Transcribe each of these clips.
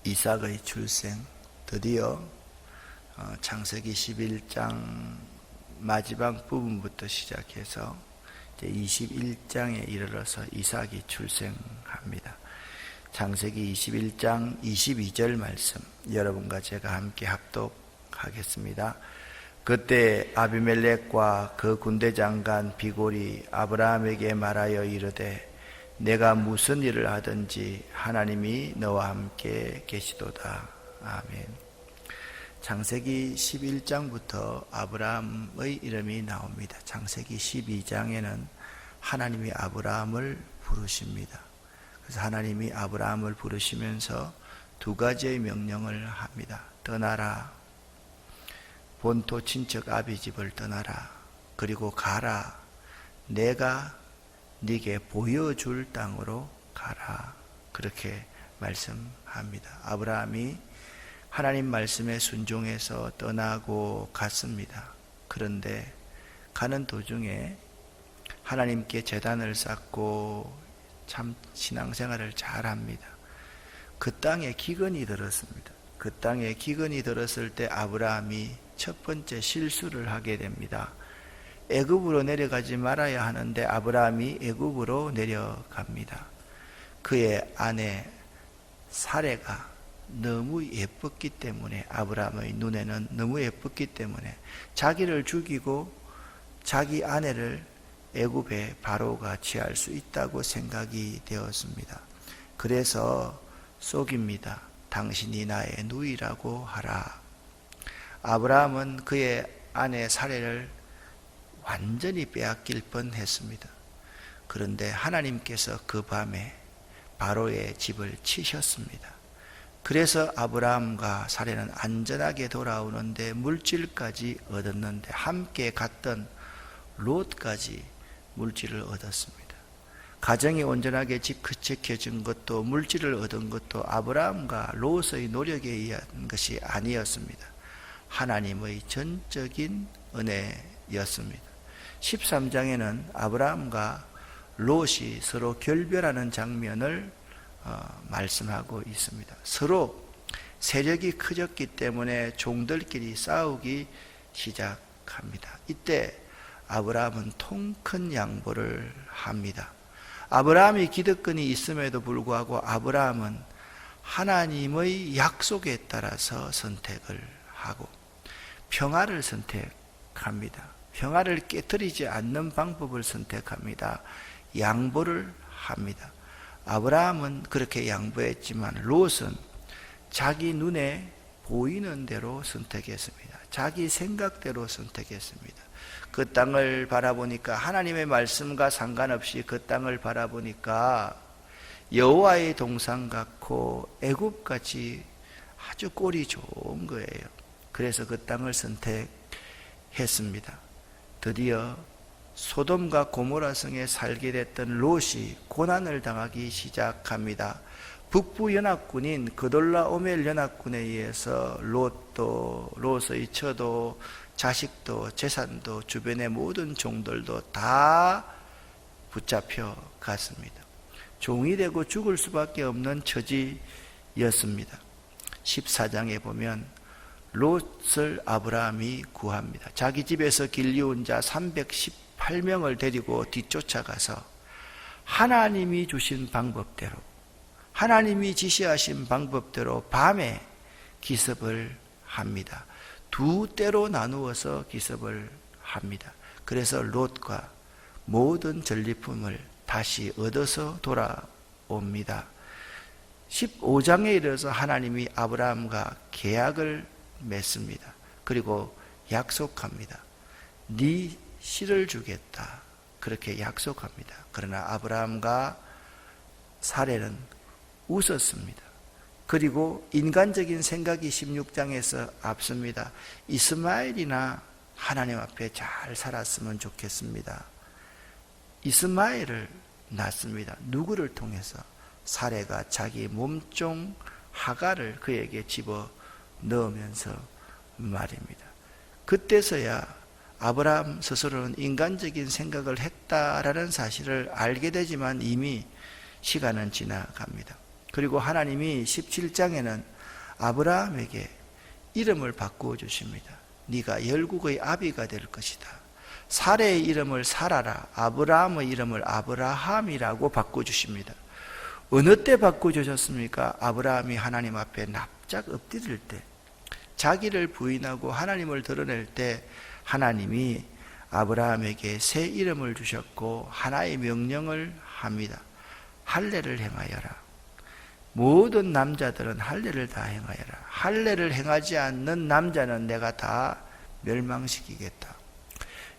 이삭의 출생, 드디어 창세기 11장 마지막 부분부터 시작해서 이제 21장에 이르러서 이삭이 출생합니다. 창세기 21장 22절 말씀 여러분과 제가 함께 합독하겠습니다. 그때 아비멜렉과 그 군대 장관 비골이 아브라함에게 말하여 이르되 내가 무슨 일을 하든지 하나님이 너와 함께 계시도다. 아멘. 창세기 11장부터 아브라함의 이름이 나옵니다. 창세기 12장에는 하나님이 아브라함을 부르십니다. 그래서 하나님이 아브라함을 부르시면서 두 가지의 명령을 합니다. 떠나라. 본토 친척 아비 집을 떠나라. 그리고 가라. 내가 네게 보여줄 땅으로 가라. 그렇게 말씀합니다. 아브라함이 하나님 말씀에 순종해서 떠나고 갔습니다. 그런데 가는 도중에 하나님께 제단을 쌓고 참 신앙생활을 잘합니다. 그 땅에 기근이 들었습니다. 그 땅에 기근이 들었을 때 아브라함이 첫 번째 실수를 하게 됩니다. 애굽으로 내려가지 말아야 하는데 아브라함이 애굽으로 내려갑니다. 그의 아내 사레가 너무 예뻤기 때문에, 아브라함의 눈에는 너무 예뻤기 때문에 자기를 죽이고 자기 아내를 애굽의 바로가 취할 수 있다고 생각이 되었습니다. 그래서 속입니다. 당신이 나의 누이라고 하라. 아브라함은 그의 아내 사레를 완전히 빼앗길 뻔했습니다. 그런데 하나님께서 그 밤에 바로의 집을 치셨습니다. 그래서 아브라함과 사레는 안전하게 돌아오는데 물질까지 얻었는데 함께 갔던 롯까지 물질을 얻었습니다. 가정이 온전하게 지켜진 것도 물질을 얻은 것도 아브라함과 롯의 노력에 의한 것이 아니었습니다. 하나님의 전적인 은혜였습니다. 13장에는 아브라함과 롯이 서로 결별하는 장면을 말씀하고 있습니다. 서로 세력이 커졌기 때문에 종들끼리 싸우기 시작합니다. 이때 아브라함은 통 큰 양보를 합니다. 아브라함이 기득권이 있음에도 불구하고 아브라함은 하나님의 약속에 따라서 선택을 하고 평화를 선택합니다. 평화를 깨뜨리지 않는 방법을 선택합니다. 양보를 합니다. 아브라함은 그렇게 양보했지만 롯은 자기 눈에 보이는 대로 선택했습니다. 자기 생각대로 선택했습니다. 그 땅을 바라보니까 하나님의 말씀과 상관없이 그 땅을 바라보니까 여호와의 동산 같고 애굽같이 아주 꼴이 좋은 거예요. 그래서 그 땅을 선택했습니다. 드디어 소돔과 고모라 성에 살게 됐던 롯이 고난을 당하기 시작합니다. 북부 연합군인 그돌라오멜 연합군에 의해서 롯의 처도, 자식도, 재산도, 주변의 모든 종들도 다 붙잡혀 갔습니다. 종이 되고 죽을 수밖에 없는 처지였습니다. 14장에 보면 롯을 아브라함이 구합니다. 자기 집에서 길리운 자 318명을 데리고 뒤쫓아가서 하나님이 주신 방법대로, 하나님이 지시하신 방법대로 밤에 기습을 합니다. 두 때로 나누어서 기습을 합니다. 그래서 롯과 모든 전리품을 다시 얻어서 돌아옵니다. 15장에 이르러서 하나님이 아브라함과 계약을 맺습니다. 그리고 약속합니다. 네 씨를 주겠다. 그렇게 약속합니다. 그러나 아브라함과 사레는 웃었습니다. 그리고 인간적인 생각이 16장에서 앞섭니다. 이스마엘이나 하나님 앞에 잘 살았으면 좋겠습니다. 이스마엘을 낳습니다. 누구를 통해서? 사레가 자기 몸종 하가를 그에게 집어 넣으면서 말입니다. 그때서야 아브라함 스스로는 인간적인 생각을 했다라는 사실을 알게 되지만 이미 시간은 지나갑니다. 그리고 하나님이 17장에는 아브라함에게 이름을 바꾸어 주십니다. 네가 열국의 아비가 될 것이다. 사레의 이름을 사라라, 아브라함의 이름을 아브라함이라고 바꿔주십니다. 어느 때 바꿔주셨습니까? 아브라함이 하나님 앞에 납작 엎드릴 때, 자기를 부인하고 하나님을 드러낼 때 하나님이 아브라함에게 새 이름을 주셨고 하나의 명령을 합니다. 할례를 행하여라. 모든 남자들은 할례를 다 행하여라. 할례를 행하지 않는 남자는 내가 다 멸망시키겠다.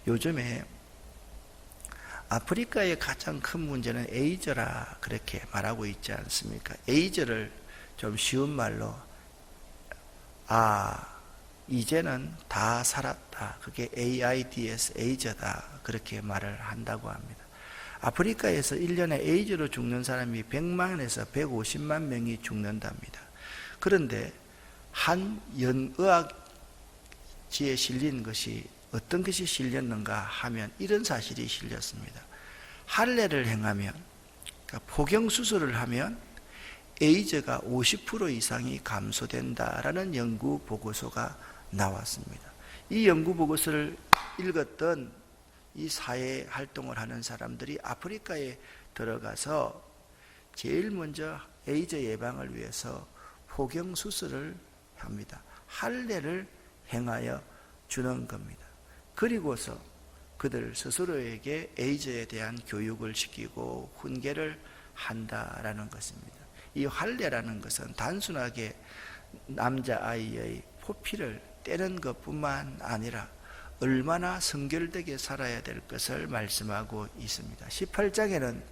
요즘에 아프리카의 가장 큰 문제는 에이즈라 그렇게 말하고 있지 않습니까? 에이즈를 좀 쉬운 말로 이제는 다 살았다. 그게 AIDS, 에이즈다. 그렇게 말을 한다고 합니다. 아프리카에서 1년에 에이즈로 죽는 사람이 100만에서 150만 명이 죽는답니다. 그런데 한 연의학지에 실린 것이 어떤 것이 실렸는가 하면 이런 사실이 실렸습니다. 할례를 행하면, 그러니까 포경수술을 하면 에이즈가 50% 이상이 감소된다라는 연구 보고서가 나왔습니다. 이 연구 보고서를 읽었던 이 사회 활동을 하는 사람들이 아프리카에 들어가서 제일 먼저 에이즈 예방을 위해서 포경수술을 합니다. 할례를 행하여 주는 겁니다. 그리고서 그들 스스로에게 에이즈에 대한 교육을 시키고 훈계를 한다라는 것입니다. 이 할례라는 것은 단순하게 남자아이의 포피를 떼는 것뿐만 아니라 얼마나 성결되게 살아야 될 것을 말씀하고 있습니다. 18장에는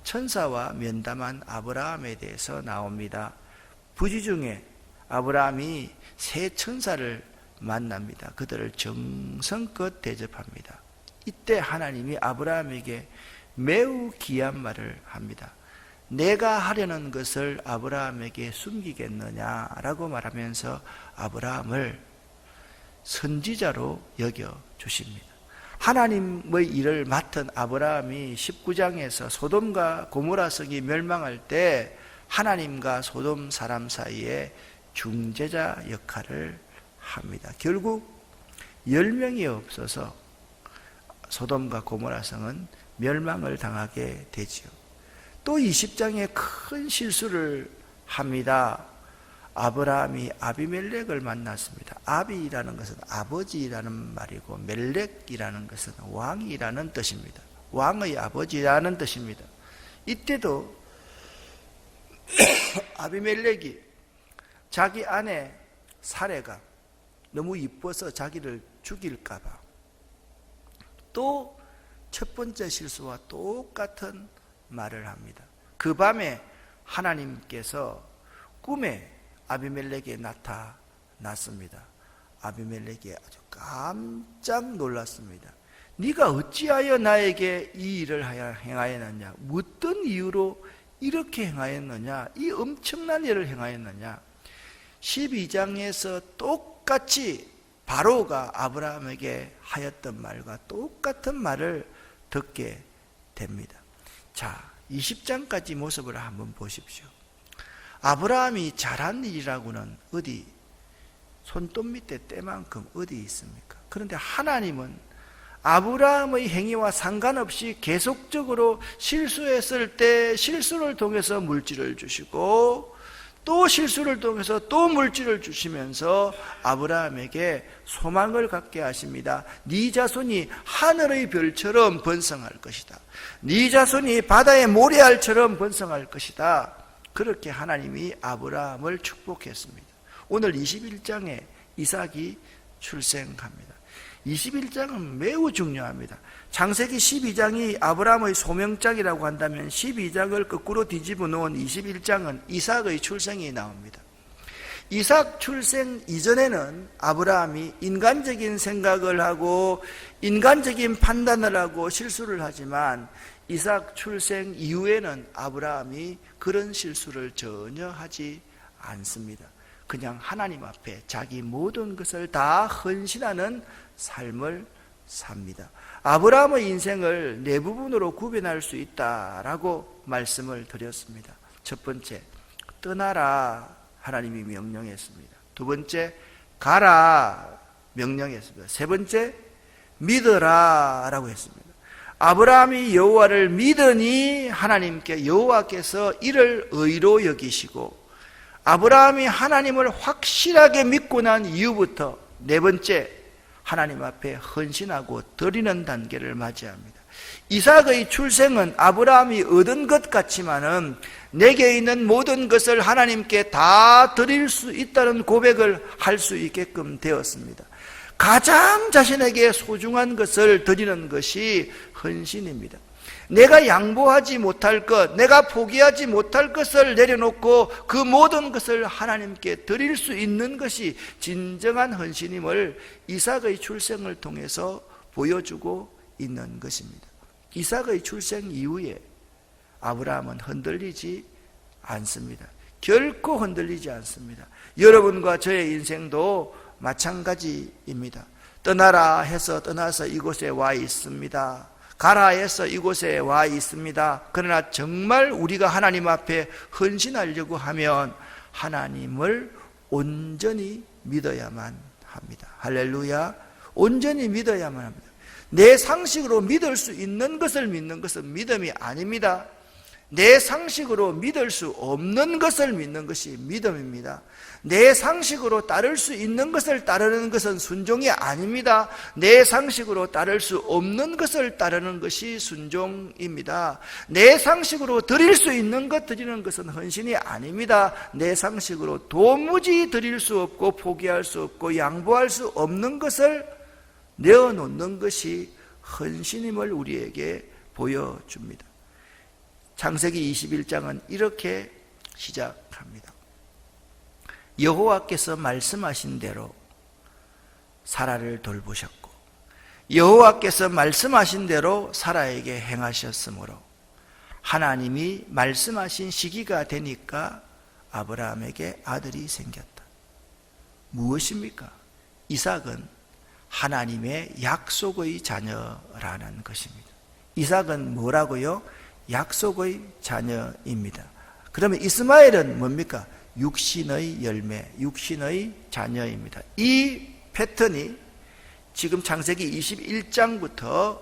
천사와 면담한 아브라함에 대해서 나옵니다. 부지 중에 아브라함이 세 천사를 만납니다. 그들을 정성껏 대접합니다. 이때 하나님이 아브라함에게 매우 귀한 말을 합니다. 내가 하려는 것을 아브라함에게 숨기겠느냐라고 말하면서 아브라함을 선지자로 여겨주십니다. 하나님의 일을 맡은 아브라함이 19장에서 소돔과 고모라 성이 멸망할 때 하나님과 소돔 사람 사이에 중재자 역할을 합니다. 결국 10명이 없어서 소돔과 고모라 성은 멸망을 당하게 되지요. 또 20장에 큰 실수를 합니다. 아브라함이 아비멜렉을 만났습니다. 아비라는 것은 아버지라는 말이고 멜렉이라는 것은 왕이라는 뜻입니다. 왕의 아버지라는 뜻입니다. 이때도 아비멜렉이 자기 아내 사레가 너무 이뻐서 자기를 죽일까 봐 또 첫 번째 실수와 똑같은 말을 합니다. 그 밤에 하나님께서 꿈에 아비멜렉에 나타났습니다. 아비멜렉이 아주 깜짝 놀랐습니다. 네가 어찌하여 나에게 이 일을 행하였느냐? 어떤 이유로 이렇게 행하였느냐? 이 엄청난 일을 행하였느냐? 12장에서 똑같이 바로가 아브라함에게 하였던 말과 똑같은 말을 듣게 됩니다. 자, 20장까지 모습을 한번 보십시오. 아브라함이 잘한 일이라고는 어디 손톱 밑에 때만큼 어디 있습니까? 그런데 하나님은 아브라함의 행위와 상관없이 계속적으로 실수했을 때 실수를 통해서 물질을 주시고 또 실수를 통해서 또 물질을 주시면서 아브라함에게 소망을 갖게 하십니다. 네 자손이 하늘의 별처럼 번성할 것이다. 네 자손이 바다의 모래알처럼 번성할 것이다. 그렇게 하나님이 아브라함을 축복했습니다. 오늘 21장에 이삭이 출생합니다. 21장은 매우 중요합니다. 창세기 12장이 아브라함의 소명장이라고 한다면 12장을 거꾸로 뒤집어 놓은 21장은 이삭의 출생이 나옵니다. 이삭 출생 이전에는 아브라함이 인간적인 생각을 하고 인간적인 판단을 하고 실수를 하지만 이삭 출생 이후에는 아브라함이 그런 실수를 전혀 하지 않습니다. 그냥 하나님 앞에 자기 모든 것을 다 헌신하는 삶을 삽니다. 아브라함의 인생을 네 부분으로 구별할 수 있다라고 말씀을 드렸습니다. 첫 번째, 떠나라 하나님이 명령했습니다. 두 번째, 가라 명령했습니다. 세 번째, 믿어라 라고 했습니다. 아브라함이 여호와를 믿으니 하나님께 여호와께서 이를 의로 여기시고, 아브라함이 하나님을 확실하게 믿고 난 이후부터 네 번째, 하나님 앞에 헌신하고 드리는 단계를 맞이합니다. 이삭의 출생은 아브라함이 얻은 것 같지만은 내게 있는 모든 것을 하나님께 다 드릴 수 있다는 고백을 할 수 있게끔 되었습니다. 가장 자신에게 소중한 것을 드리는 것이 헌신입니다. 내가 양보하지 못할 것, 내가 포기하지 못할 것을 내려놓고 그 모든 것을 하나님께 드릴 수 있는 것이 진정한 헌신임을 이삭의 출생을 통해서 보여주고 있는 것입니다. 이삭의 출생 이후에 아브라함은 흔들리지 않습니다. 결코 흔들리지 않습니다. 여러분과 저의 인생도 마찬가지입니다. 떠나라 해서 떠나서 이곳에 와 있습니다. 가라 해서 이곳에 와 있습니다. 그러나 정말 우리가 하나님 앞에 헌신하려고 하면 하나님을 온전히 믿어야만 합니다. 할렐루야. 온전히 믿어야만 합니다. 내 상식으로 믿을 수 있는 것을 믿는 것은 믿음이 아닙니다. 내 상식으로 믿을 수 없는 것을 믿는 것이 믿음입니다. 내 상식으로 따를 수 있는 것을 따르는 것은 순종이 아닙니다. 내 상식으로 따를 수 없는 것을 따르는 것이 순종입니다. 내 상식으로 드릴 수 있는 것 드리는 것은 헌신이 아닙니다. 내 상식으로 도무지 드릴 수 없고 포기할 수 없고 양보할 수 없는 것을 내어놓는 것이 헌신임을 우리에게 보여줍니다. 창세기 21장은 이렇게 시작합니다. 여호와께서 말씀하신 대로 사라를 돌보셨고, 여호와께서 말씀하신 대로 사라에게 행하셨으므로 하나님이 말씀하신 시기가 되니까 아브라함에게 아들이 생겼다. 무엇입니까? 이삭은 하나님의 약속의 자녀라는 것입니다. 이삭은 뭐라고요? 약속의 자녀입니다. 그러면 이스마엘은 뭡니까? 육신의 열매, 육신의 자녀입니다. 이 패턴이 지금 창세기 21장부터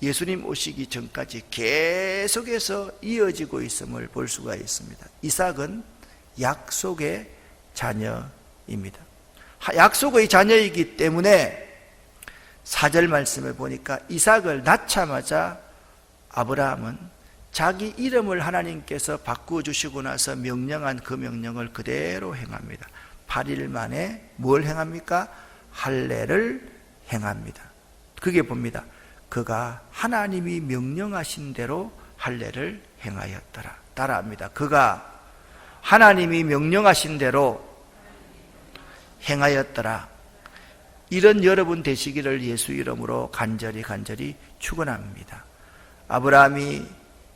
예수님 오시기 전까지 계속해서 이어지고 있음을 볼 수가 있습니다. 이삭은 약속의 자녀입니다. 약속의 자녀이기 때문에 4절 말씀을 보니까 이삭을 낳자마자 아브라함은 자기 이름을 하나님께서 바꾸주시고 나서 명령한 그 명령을 그대로 행합니다. 8일 만에 뭘 행합니까? 할례를 행합니다. 그게 봅니다. 그가 하나님이 명령하신 대로 할례를 행하였더라. 따라합니다. 그가 하나님이 명령하신 대로 행하였더라. 이런 여러분 되시기를 예수 이름으로 간절히 축원합니다. 아브라함이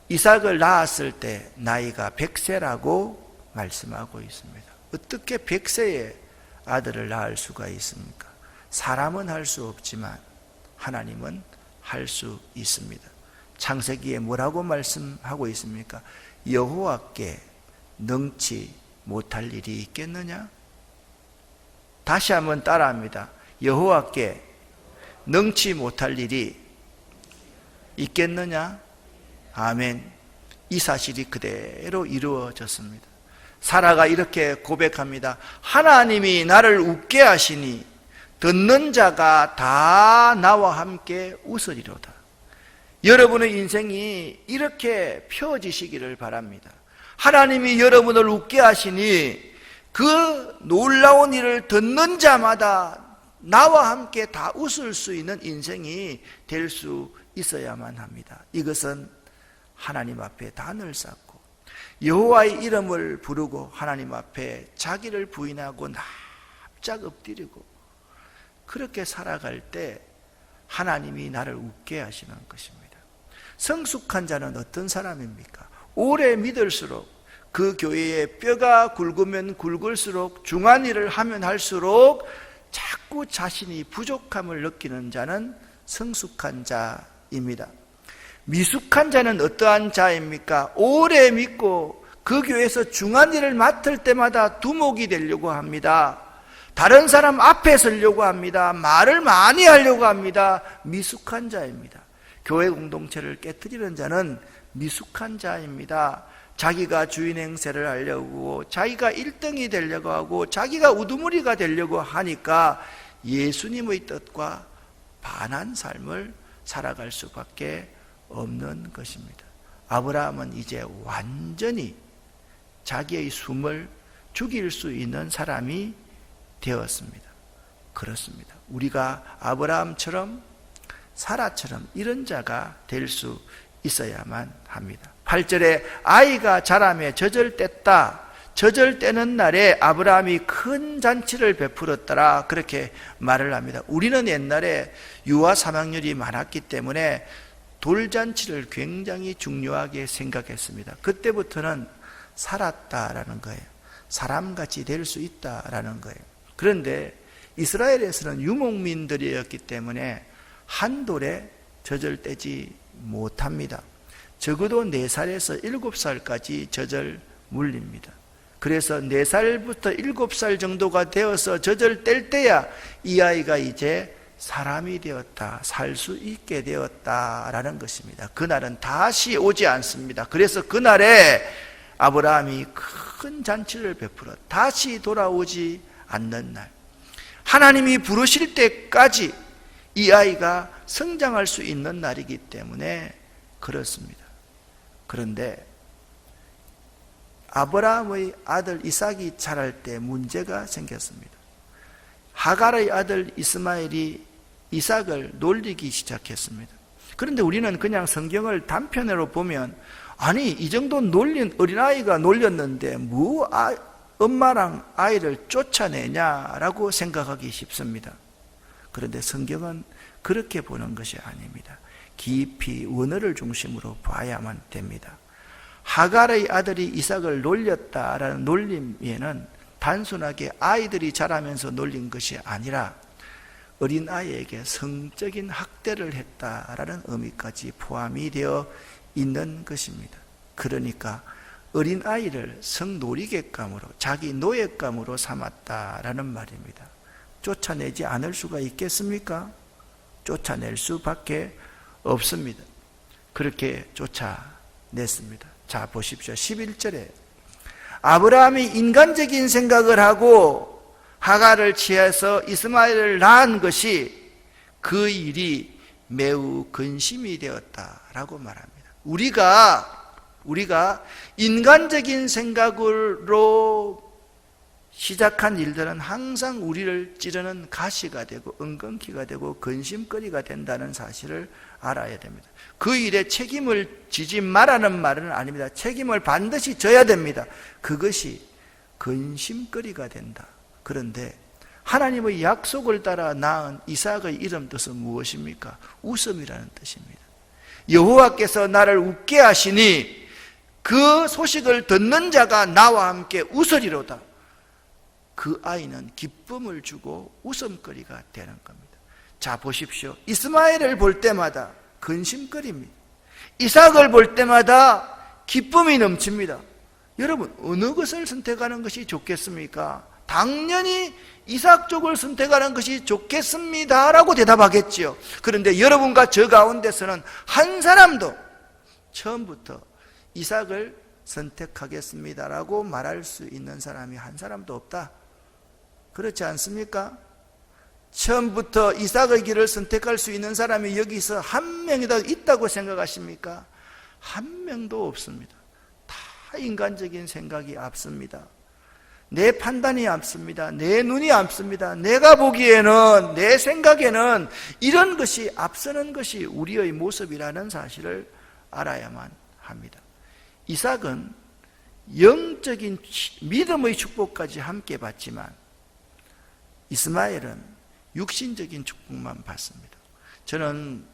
이삭을 낳았을 때 나이가 100세라고 말씀하고 있습니다. 어떻게 100세에 아들을 낳을 수가 있습니까? 사람은 할 수 없지만 하나님은 할 수 있습니다. 창세기에 뭐라고 말씀하고 있습니까? 여호와께 능치 못할 일이 있겠느냐? 다시 한번 따라합니다. 여호와께 능치 못할 일이 있겠느냐? 아멘. 이 사실이 그대로 이루어졌습니다. 사라가 이렇게 고백합니다. 하나님이 나를 웃게 하시니 듣는 자가 다 나와 함께 웃으리로다. 여러분의 인생이 이렇게 펴지시기를 바랍니다. 하나님이 여러분을 웃게 하시니 그 놀라운 일을 듣는 자마다 나와 함께 다 웃을 수 있는 인생이 될 수 있어야만 합니다. 이것은 하나님 앞에 단을 쌓고 여호와의 이름을 부르고 하나님 앞에 자기를 부인하고 납작 엎드리고 그렇게 살아갈 때 하나님이 나를 웃게 하시는 것입니다. 성숙한 자는 어떤 사람입니까? 오래 믿을수록 그 교회에 뼈가 굵으면 굵을수록 중한 일을 하면 할수록 자꾸 자신이 부족함을 느끼는 자는 성숙한 자입니다. 미숙한 자는 어떠한 자입니까? 오래 믿고 그 교회에서 중한 일을 맡을 때마다 두목이 되려고 합니다. 다른 사람 앞에 서려고 합니다. 말을 많이 하려고 합니다. 미숙한 자입니다. 교회 공동체를 깨트리는 자는 미숙한 자입니다. 자기가 주인 행세를 하려고, 자기가 1등이 되려고 하고, 자기가 우두머리가 되려고 하니까 예수님의 뜻과 반한 삶을 살아갈 수밖에 없는 것입니다. 아브라함은 이제 완전히 자기의 숨을 죽일 수 있는 사람이 되었습니다. 그렇습니다. 우리가 아브라함처럼 사라처럼 이런 자가 될 수 있어야만 합니다. 8절에 아이가 자라매 젖을 뗐다. 젖을 떼는 날에 아브라함이 큰 잔치를 베풀었더라. 그렇게 말을 합니다. 우리는 옛날에 유아 사망률이 많았기 때문에 돌잔치를 굉장히 중요하게 생각했습니다. 그때부터는 살았다라는 거예요. 사람같이 될 수 있다라는 거예요. 그런데 이스라엘에서는 유목민들이었기 때문에 한 돌에 젖을 떼지 못합니다. 적어도 4살에서 7살까지 젖을 물립니다. 그래서 4살부터 7살 정도가 되어서 젖을 뗄 때야 이 아이가 이제 사람이 되었다, 살 수 있게 되었다라는 것입니다. 그날은 다시 오지 않습니다. 그래서 그날에 아브라함이 큰 잔치를 베풀어 다시 돌아오지 않는 날, 하나님이 부르실 때까지 이 아이가 성장할 수 있는 날이기 때문에 그렇습니다. 그런데 아브라함의 아들 이삭이 자랄 때 문제가 생겼습니다. 하갈의 아들 이스마엘이 이삭을 놀리기 시작했습니다. 그런데 우리는 그냥 성경을 단편으로 보면, 아니 이 정도 놀린 어린아이가 놀렸는데 뭐 엄마랑 아이를 쫓아내냐라고 생각하기 쉽습니다. 그런데 성경은 그렇게 보는 것이 아닙니다. 깊이 원어를 중심으로 봐야만 됩니다. 하갈의 아들이 이삭을 놀렸다라는 놀림에는 단순하게 아이들이 자라면서 놀린 것이 아니라 어린아이에게 성적인 학대를 했다라는 의미까지 포함이 되어 있는 것입니다. 그러니까 어린아이를 성놀이객감으로, 자기 노예감으로 삼았다라는 말입니다. 쫓아내지 않을 수가 있겠습니까? 쫓아낼 수밖에 없습니다. 그렇게 쫓아냈습니다. 자, 보십시오. 11절에 아브라함이 인간적인 생각을 하고 하갈을 취해서 이스마엘을 낳은 것이 그 일이 매우 근심이 되었다라고 말합니다. 우리가 인간적인 생각으로 시작한 일들은 항상 우리를 찌르는 가시가 되고 은근키가 되고 근심거리가 된다는 사실을 알아야 됩니다. 그 일에 책임을 지지 말라는 말은 아닙니다. 책임을 반드시 져야 됩니다. 그것이 근심거리가 된다. 그런데 하나님의 약속을 따라 낳은 이삭의 이름 뜻은 무엇입니까? 웃음이라는 뜻입니다. 여호와께서 나를 웃게 하시니 그 소식을 듣는 자가 나와 함께 웃으리로다. 그 아이는 기쁨을 주고 웃음거리가 되는 겁니다. 자, 보십시오. 이스마엘을 볼 때마다 근심거리입니다. 이삭을 볼 때마다 기쁨이 넘칩니다. 여러분, 어느 것을 선택하는 것이 좋겠습니까? 당연히 이삭 쪽을 선택하는 것이 좋겠습니다라고 대답하겠지요. 그런데 여러분과 저 가운데서는 한 사람도 처음부터 이삭을 선택하겠습니다라고 말할 수 있는 사람이 한 사람도 없다. 그렇지 않습니까? 처음부터 이삭의 길을 선택할 수 있는 사람이 여기서 한 명이라도 있다고 생각하십니까? 한 명도 없습니다. 다 인간적인 생각이 앞섭니다. 내 판단이 앞섭니다. 내 눈이 앞섭니다. 내가 보기에는, 내 생각에는 이런 것이 앞서는 것이 우리의 모습이라는 사실을 알아야만 합니다. 이삭은 영적인 믿음의 축복까지 함께 받지만 이스마엘은 육신적인 축복만 받습니다. 저는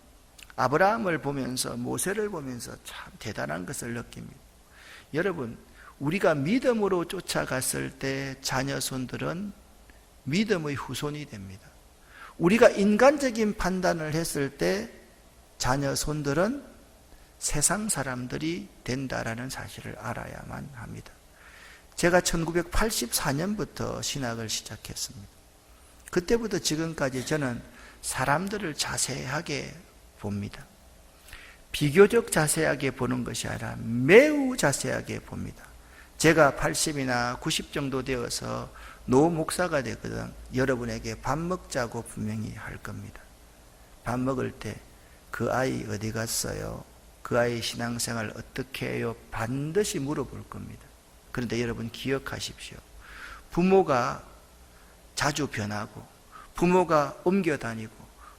아브라함을 보면서, 모세를 보면서 참 대단한 것을 느낍니다. 여러분, 우리가 믿음으로 쫓아갔을 때 자녀손들은 믿음의 후손이 됩니다. 우리가 인간적인 판단을 했을 때 자녀손들은 세상 사람들이 된다라는 사실을 알아야만 합니다. 제가 1984년부터 신학을 시작했습니다. 그때부터 지금까지 저는 사람들을 자세하게 봅니다. 비교적 자세하게 보는 것이 아니라 매우 자세하게 봅니다. 제가 80이나 90 정도 되어서 노 목사가 되거든 여러분에게 밥 먹자고 분명히 할 겁니다. 밥 먹을 때 그 아이 어디 갔어요? 그 아이 신앙생활 어떻게 해요? 반드시 물어볼 겁니다. 그런데 여러분 기억하십시오. 부모가 자주 변하고 부모가 옮겨 다니고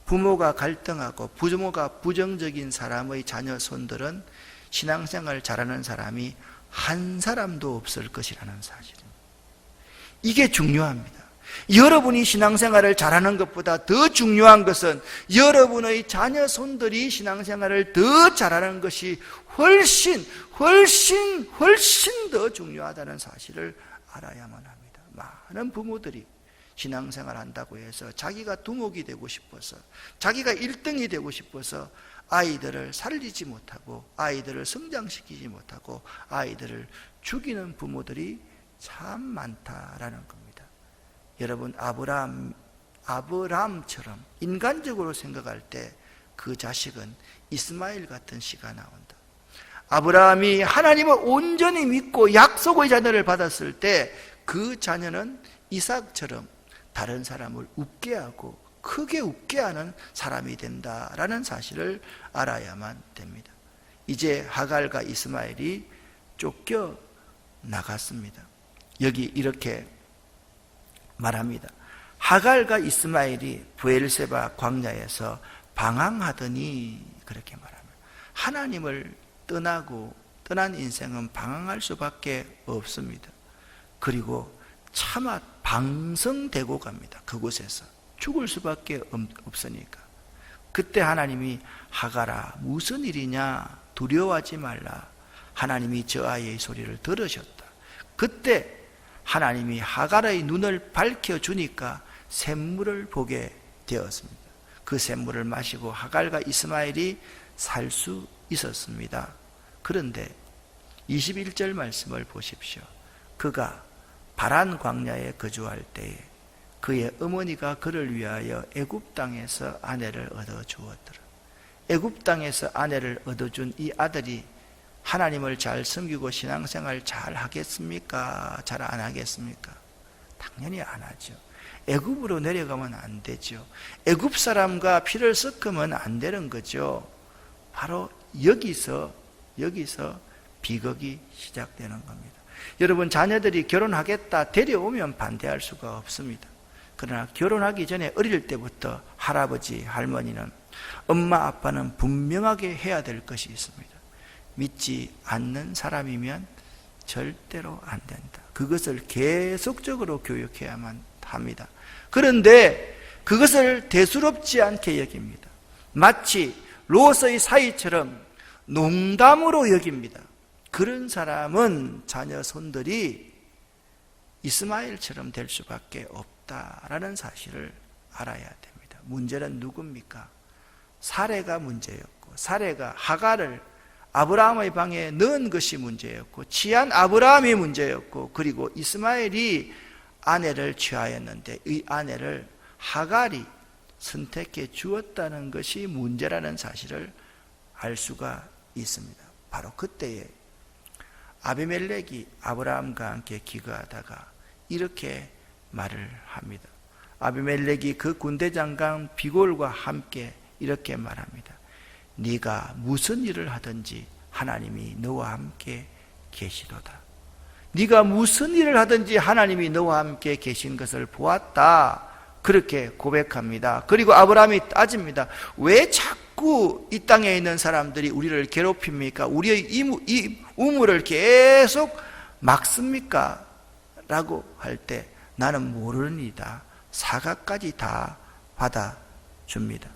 부모가 갈등하고 부모가 부정적인 사람의 자녀 손들은 신앙생활 잘하는 사람이 한 사람도 없을 것이라는 사실입니다. 이게 중요합니다. 여러분이 신앙생활을 잘하는 것보다 더 중요한 것은 여러분의 자녀 손들이 신앙생활을 더 잘하는 것이 훨씬 더 중요하다는 사실을 알아야만 합니다. 많은 부모들이 신앙생활 한다고 해서 자기가 두목이 되고 싶어서 자기가 1등이 되고 싶어서 아이들을 살리지 못하고 아이들을 성장시키지 못하고 아이들을 죽이는 부모들이 참 많다라는 겁니다. 여러분 아브라함처럼 인간적으로 생각할 때 그 자식은 이스마엘 같은 씨가 나온다. 아브라함이 하나님을 온전히 믿고 약속의 자녀를 받았을 때 그 자녀는 이삭처럼 다른 사람을 웃게 하고 크게 웃게 하는 사람이 된다라는 사실을 알아야만 됩니다. 이제 하갈과 이스마엘이 쫓겨 나갔습니다. 여기 이렇게 말합니다. 하갈과 이스마엘이 브엘세바 광야에서 방황하더니 그렇게 말합니다. 하나님을 떠난 인생은 방황할 수밖에 없습니다. 그리고 차마 방성되고 갑니다. 그곳에서 죽을 수밖에 없으니까. 그때 하나님이 하갈아 무슨 일이냐 두려워하지 말라. 하나님이 저 아이의 소리를 들으셨다. 그때 하나님이 하갈의 눈을 밝혀주니까 샘물을 보게 되었습니다. 그 샘물을 마시고 하갈과 이스마엘이 살 수 있었습니다. 그런데 21절 말씀을 보십시오. 그가 바란 광야에 거주할 때에 그의 어머니가 그를 위하여 애굽 땅에서 아내를 얻어 주었더라. 애굽 땅에서 아내를 얻어준 이 아들이 하나님을 잘 섬기고 신앙생활 잘 하겠습니까? 잘 안 하겠습니까? 당연히 안 하죠. 애굽으로 내려가면 안 되죠. 애굽 사람과 피를 섞으면 안 되는 거죠. 바로 여기서 비극이 시작되는 겁니다. 여러분 자녀들이 결혼하겠다 데려오면 반대할 수가 없습니다. 그러나 결혼하기 전에 어릴 때부터 할아버지, 할머니는 엄마, 아빠는 분명하게 해야 될 것이 있습니다. 믿지 않는 사람이면 절대로 안 된다. 그것을 계속적으로 교육해야만 합니다. 그런데 그것을 대수롭지 않게 여깁니다. 마치 롯의 사위처럼 농담으로 여깁니다. 그런 사람은 자녀 손들이 이스마엘처럼 될 수밖에 없다라는 사실을 알아야 됩니다. 문제는 누굽니까? 사레가 문제였고, 사레가 하갈을 아브라함의 방에 넣은 것이 문제였고, 취한 아브라함이 문제였고, 그리고 이스마엘이 아내를 취하였는데 이 아내를 하갈이 선택해 주었다는 것이 문제라는 사실을 알 수가 있습니다. 바로 그때에 아비멜렉이 아브라함과 함께 기거하다가 이렇게 말을 합니다. 아비멜렉이 그 군대장관 비골과 함께 이렇게 말합니다. 네가 무슨 일을 하든지 하나님이 너와 함께 계시도다. 네가 무슨 일을 하든지 하나님이 너와 함께 계신 것을 보았다. 그렇게 고백합니다. 그리고 아브라함이 따집니다. 왜 자꾸 이 땅에 있는 사람들이 우리를 괴롭힙니까? 우리의 이 우물을 계속 막습니까? 라고 할 때 나는 모르니이다. 사과까지 다 받아줍니다.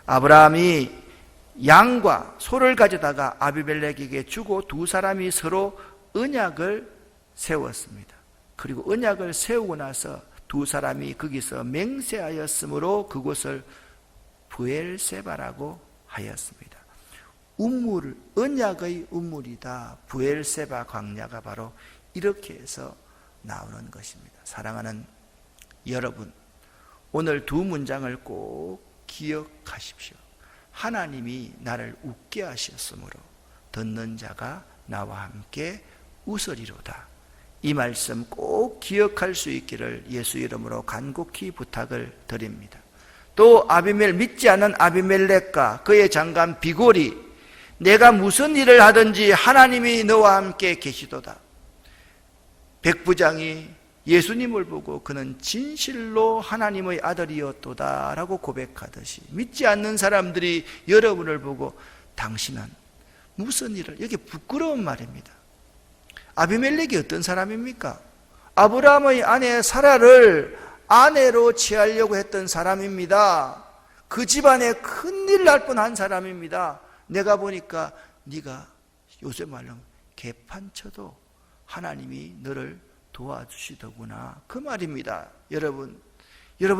아브라함이 양과 소를 가져다가 아비멜렉에게 주고 두 사람이 서로 언약을 세웠습니다. 그리고 언약을 세우고 나서 두 사람이 거기서 맹세하였으므로 그곳을 브엘세바라고 하였습니다. 운물, 언약의 운물이다. 부엘세바 광야가 바로 이렇게 해서 나오는 것입니다. 사랑하는 여러분, 오늘 두 문장을 꼭 기억하십시오. 하나님이 나를 웃게 하셨으므로 듣는 자가 나와 함께 웃으리로다. 이 말씀 꼭 기억할 수 있기를 예수 이름으로 간곡히 부탁을 드립니다. 또 믿지 않는 아비멜렉과 그의 장관 비골이 내가 무슨 일을 하든지 하나님이 너와 함께 계시도다. 백부장이 예수님을 보고 그는 진실로 하나님의 아들이었도다 라고 고백하듯이 믿지 않는 사람들이 여러분을 보고 당신은 무슨 일을, 이게 부끄러운 말입니다. 아비멜렉이 어떤 사람입니까? 아브라함의 아내 사라를 아내로 취하려고 했던 사람입니다. 그 집안에 큰일 날 뻔한 사람입니다. 내가 보니까 네가 요새 말로 개판쳐도 하나님이 너를 도와주시더구나, 그 말입니다. 여러분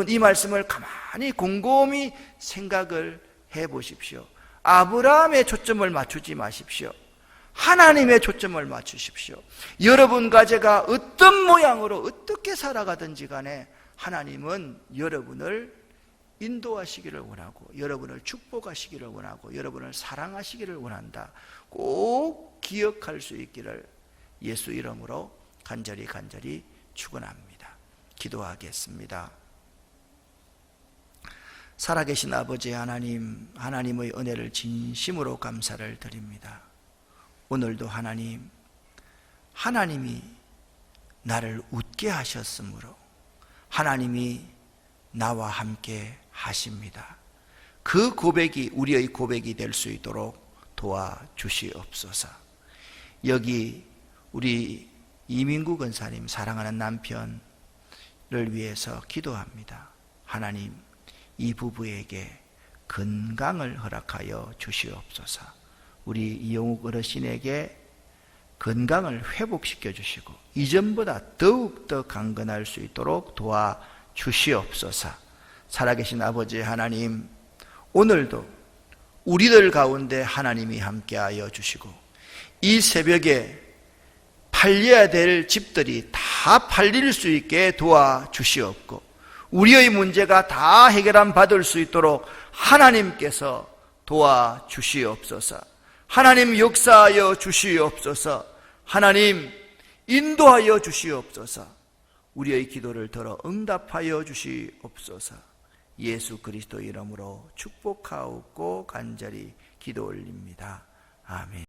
이 말씀을 가만히 곰곰이 생각을 해보십시오. 아브라함의 초점을 맞추지 마십시오. 하나님의 초점을 맞추십시오. 여러분과 제가 어떤 모양으로 어떻게 살아가든지 간에 하나님은 여러분을 인도하시기를 원하고 여러분을 축복하시기를 원하고 여러분을 사랑하시기를 원한다. 꼭 기억할 수 있기를 예수 이름으로 간절히 축원합니다. 기도하겠습니다. 살아계신 아버지 하나님, 하나님의 은혜를 진심으로 감사를 드립니다. 오늘도 하나님이 나를 웃게 하셨으므로 하나님이 나와 함께 하십니다. 그 고백이 우리의 고백이 될 수 있도록 도와주시옵소서. 여기 우리 이민구 권사님 사랑하는 남편을 위해서 기도합니다. 하나님, 이 부부에게 건강을 허락하여 주시옵소서. 우리 이용욱 어르신에게 건강을 회복시켜 주시고 이전보다 더욱더 강건할 수 있도록 도와주시옵소서. 살아계신 아버지 하나님, 오늘도 우리들 가운데 하나님이 함께하여 주시고 이 새벽에 팔려야 될 집들이 다 팔릴 수 있게 도와주시옵고 우리의 문제가 다 해결함 받을 수 있도록 하나님께서 도와주시옵소서. 하나님 역사하여 주시옵소서. 하나님 인도하여 주시옵소서. 우리의 기도를 들어 응답하여 주시옵소서. 예수 그리스도 이름으로 축복하옵고 간절히 기도 올립니다. 아멘.